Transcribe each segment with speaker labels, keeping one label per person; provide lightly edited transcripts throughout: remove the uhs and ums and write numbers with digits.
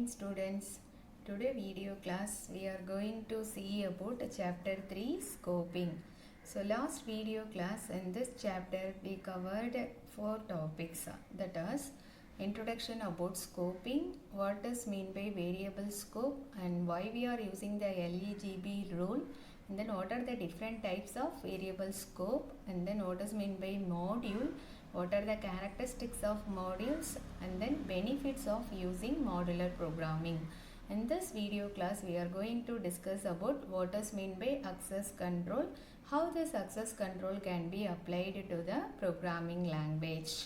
Speaker 1: students. Today video class we are going to see about chapter 3 scoping. So last video class in this chapter we covered 4 topics, that is introduction about scoping, what is mean by variable scope and why we are using the LEGB rule, and then what are the different types of variable scope, and then what is mean by module, what are the characteristics of modules, and then benefits of using modular programming. In this video class we are going to discuss about what is mean by access control, how this access control can be applied to the programming language.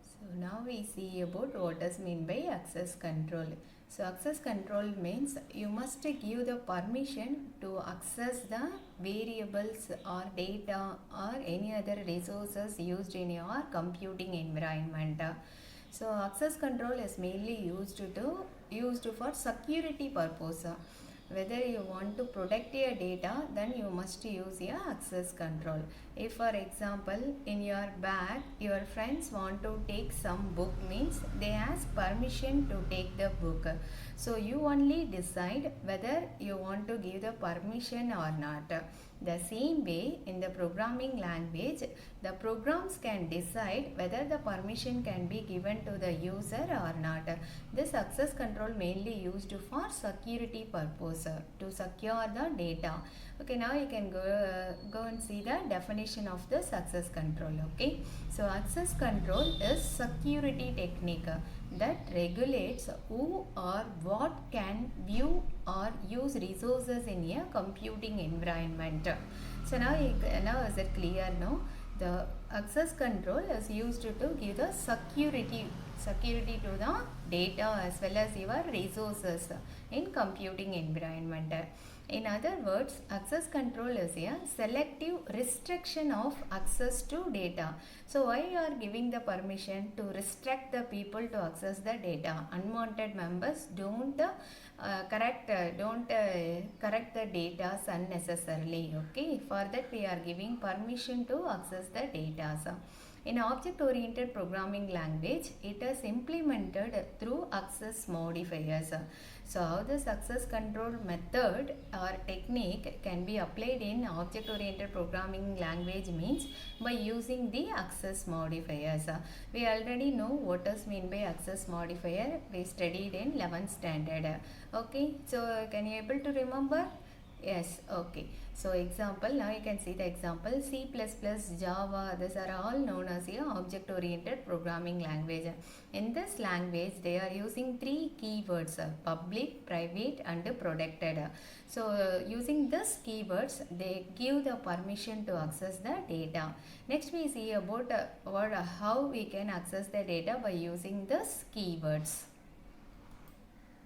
Speaker 1: So now we see about what is mean by access control. So access control means you must give the permission to access the variables or data or any other resources used in your computing environment. So access control is mainly used for security purpose. Whether you want to protect your data, then you must use your access control. If for example in your bag your friends want to take some book, means they ask permission to take the book. So you only decide whether you want to give the permission or not. The same way in the programming language, the programs can decide whether the permission can be given to the user or not. This access control mainly used for security purpose, to secure the data. Okay, now you can go and see the definition of this access control. Okay, so access control is security technique that regulates who or what can view or use resources in a computing environment. So now is it clear? No, the access control is used to give the security to the data as well as your resources in computing environment. In other words, access control is a selective restriction of access to data. So why you are giving the permission to restrict the people to access the data? Unwanted members don't correct the data unnecessarily. Okay, for that we are giving permission to access the data. So, in object-oriented programming language, it is implemented through access modifiers. So, how this access control method or technique can be applied in object-oriented programming language means by using the access modifiers. We already know what is mean by access modifier. We studied in 11th standard. Okay, so can you able to remember? Yes, okay. So example, now you can see the example C++, Java, these are all known as a object-oriented programming language. In this language, they are using 3 keywords, public, private and protected. So using these keywords, they give the permission to access the data. Next we see about how we can access the data by using these keywords.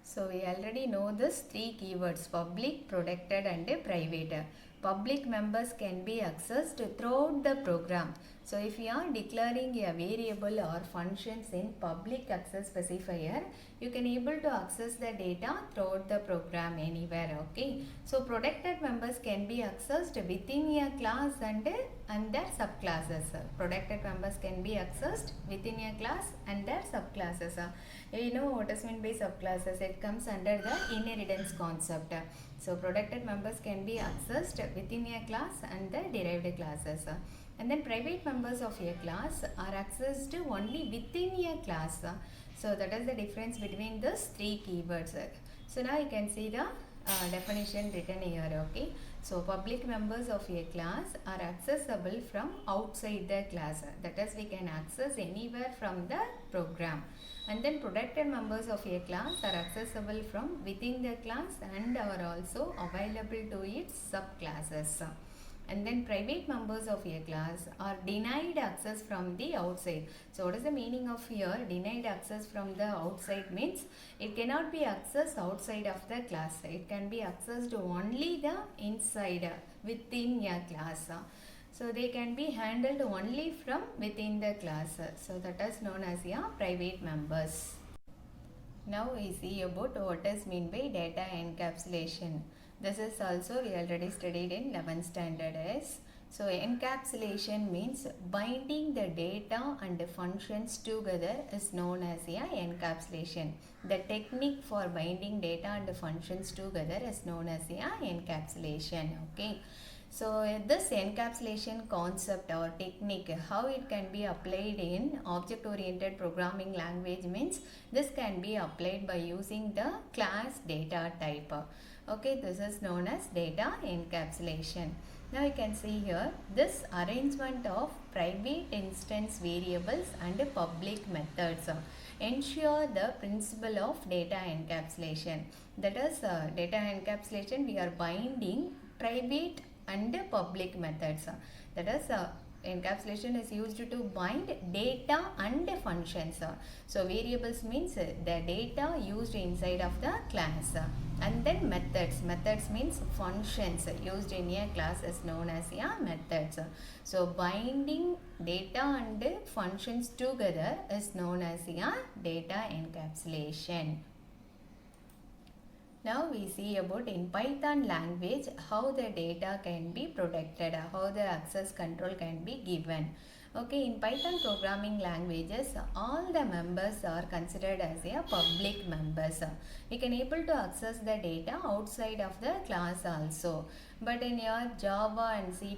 Speaker 1: So we already know this 3 keywords, public, protected and private. Public members can be accessed throughout the program. So if you are declaring a variable or functions in public access specifier, you can able to access the data throughout the program anywhere. Okay. So protected members can be accessed within a class and their subclasses. Protected members can be accessed within a class and their subclasses. You know what is meant by subclasses? It comes under the inheritance concept. So protected members can be accessed within a class and the derived classes. And then private members of a class are accessed only within a class. So that is the difference between these 3 keywords. So now you can see the definition written here. Okay, so public members of a class are accessible from outside the class. That is, we can access anywhere from the program. And then protected members of a class are accessible from within the class and are also available to its subclasses. And then private members of a class are denied access from the outside. So what is the meaning of here? Denied access from the outside means it cannot be accessed outside of the class. It can be accessed only the inside within a class. So they can be handled only from within the class. So that is known as a private members. Now we see about what is mean by data encapsulation. This is also we already studied in 11th standard as So encapsulation means binding the data and the functions together is known as a encapsulation. The technique for binding data and the functions together is known as a encapsulation. Okay. So this encapsulation concept or technique, how it can be applied in object-oriented programming language means this can be applied by using the class data type. Okay, this is known as data encapsulation. Now you can see here this arrangement of private instance variables and public methods ensure the principle of data encapsulation. That is data encapsulation, we are binding private and public methods. That is encapsulation is used to bind data and functions. So variables means the data used inside of the class. And then methods means functions used in a class is known as methods. So binding data and functions together is known as data encapsulation. Now we see about in Python language how the data can be protected, how the access control can be given. Okay, in Python programming languages, all the members are considered as a public members. We can able to access the data outside of the class also. But in your Java and C++,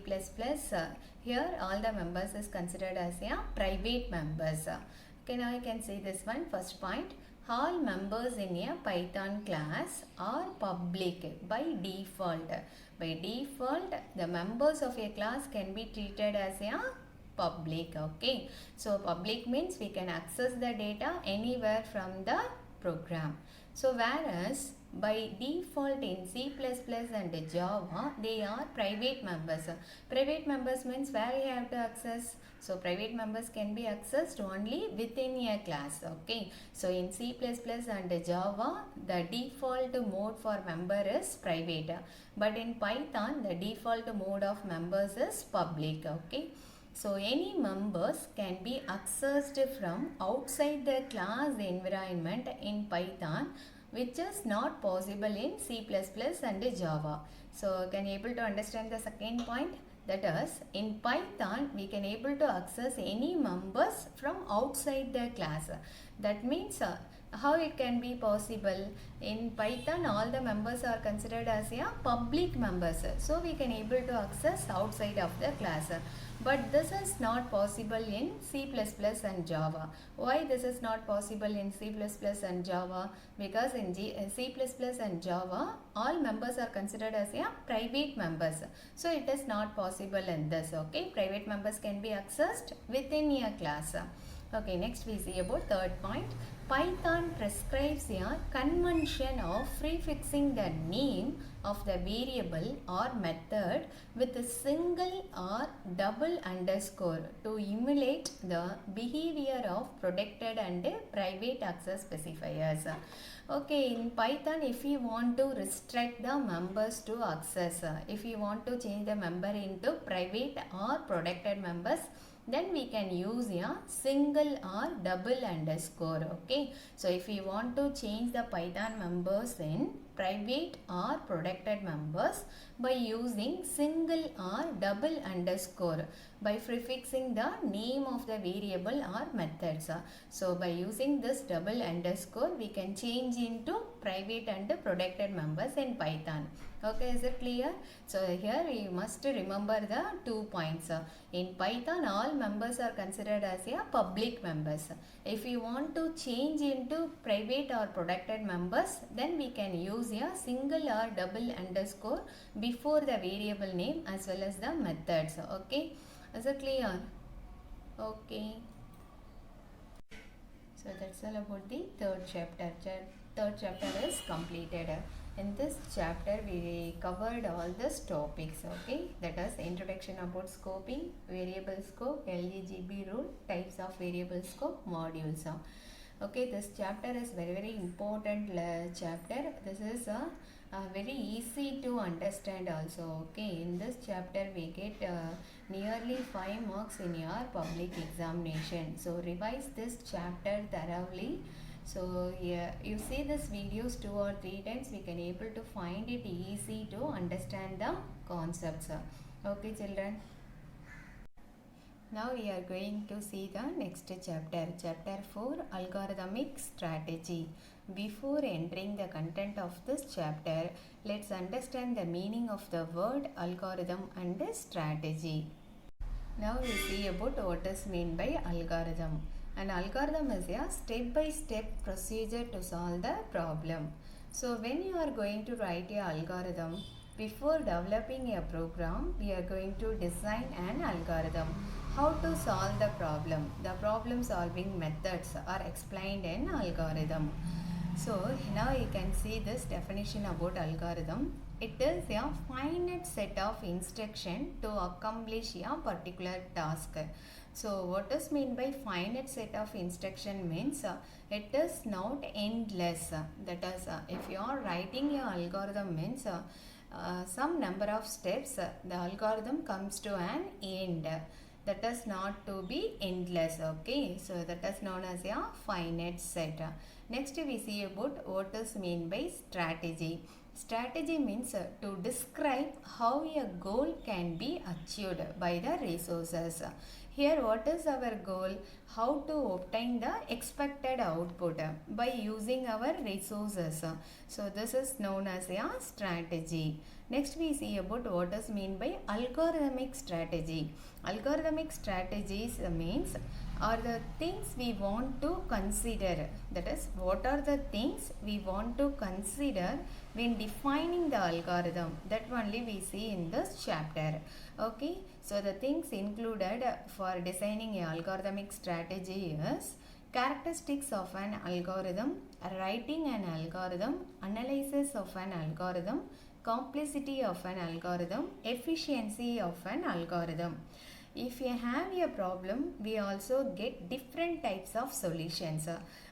Speaker 1: here all the members is considered as a private members. Okay, now you can see this one, first point. All members in a Python class are public by default. By default, the members of a class can be treated as a public. Okay, so public means we can access the data anywhere from the program. So whereas by default in C++ and Java, they are private members. Private members means where you have to access. So private members can be accessed only within a class. Okay, so in C++ and Java, the default mode for member is private. But in Python, the default mode of members is public. Okay. So any members can be accessed from outside the class environment in Python, which is not possible in C++ and Java. So can you able to understand the second point? That is, in Python, we can able to access any members from outside the class. That means how it can be possible? In Python, all the members are considered as a public members. So we can able to access outside of the class. But this is not possible in C++ and Java. Why this is not possible in C++ and Java? Because in C++ and Java, all members are considered as a private members. So it is not possible in this. Okay, private members can be accessed within a class. Okay, next we see about third point. Python prescribes a convention of prefixing the name of the variable or method with a single or double underscore to emulate the behavior of protected and private access specifiers. Okay, in Python, if you want to restrict the members to access, if you want to change the member into private or protected members, then we can use a single or double underscore. Okay, so if we want to change the Python members in private or protected members by using single or double underscore by prefixing the name of the variable or methods. So by using this double underscore, we can change into private and protected members in Python. Okay, is it clear? So here you must remember the 2 points. In Python, all members are considered as a public members. If you want to change into private or protected members, then we can use a single or double underscore before the variable name as well as the methods. Okay, is it clear? Okay. So that's all about the third chapter. Third chapter is completed. In this chapter, we covered all these topics. Okay, that is introduction about scoping, variable scope, LGB rule, types of variable scope, modules. Okay, this chapter is very important chapter. This is very easy to understand also. Okay, in this chapter we get nearly 5 marks in your public examination. So revise this chapter thoroughly. So yeah, you see this videos 2 or 3 times, we can able to find it easy to understand the concepts. Okay children. Now we are going to see the next chapter, chapter 4, algorithmic strategy. Before entering the content of this chapter, let's understand the meaning of the word algorithm and strategy. Now we see about what is meant by algorithm. An algorithm is a step-by-step procedure to solve the problem. So when you are going to write a algorithm, before developing a program, we are going to design an algorithm. How to solve the problem? The problem solving methods are explained in algorithm. So now you can see this definition about algorithm. It is a finite set of instruction to accomplish a particular task. So what is meant by finite set of instruction means it is not endless. That is, if you are writing a algorithm means some number of steps, the algorithm comes to an end. That is not to be endless. Okay, so that is known as a finite set. Next we see about what is meant by strategy. Strategy means to describe how a goal can be achieved by the resources. Here what is our goal? How to obtain the expected output by using our resources. So this is known as a strategy. Next we see about what is meant by algorithmic strategy. Algorithmic strategies means are the things we want to consider. That is, what are the things we want to consider when defining the algorithm. That only we see in this chapter. Okay, so the things included for designing a algorithmic strategy is characteristics of an algorithm, writing an algorithm, analysis of an algorithm, complexity of an algorithm, efficiency of an algorithm. If you have a problem, we also get different types of solutions.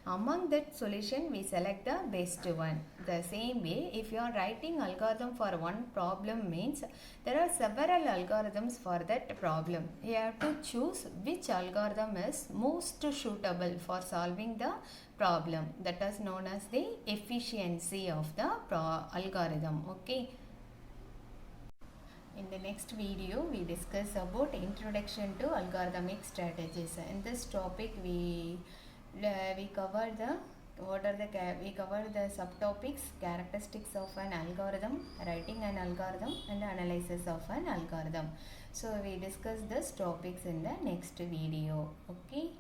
Speaker 1: Among that solution, we select the best one. The same way, if you are writing algorithm for one problem means there are several algorithms for that problem. You have to choose which algorithm is most suitable for solving the problem. That is known as the efficiency of the algorithm. Okay. In the next video, we discuss about introduction to algorithmic strategies. In this topic, we cover the subtopics: characteristics of an algorithm, writing an algorithm, and analysis of an algorithm. So we discuss these topics in the next video. Okay.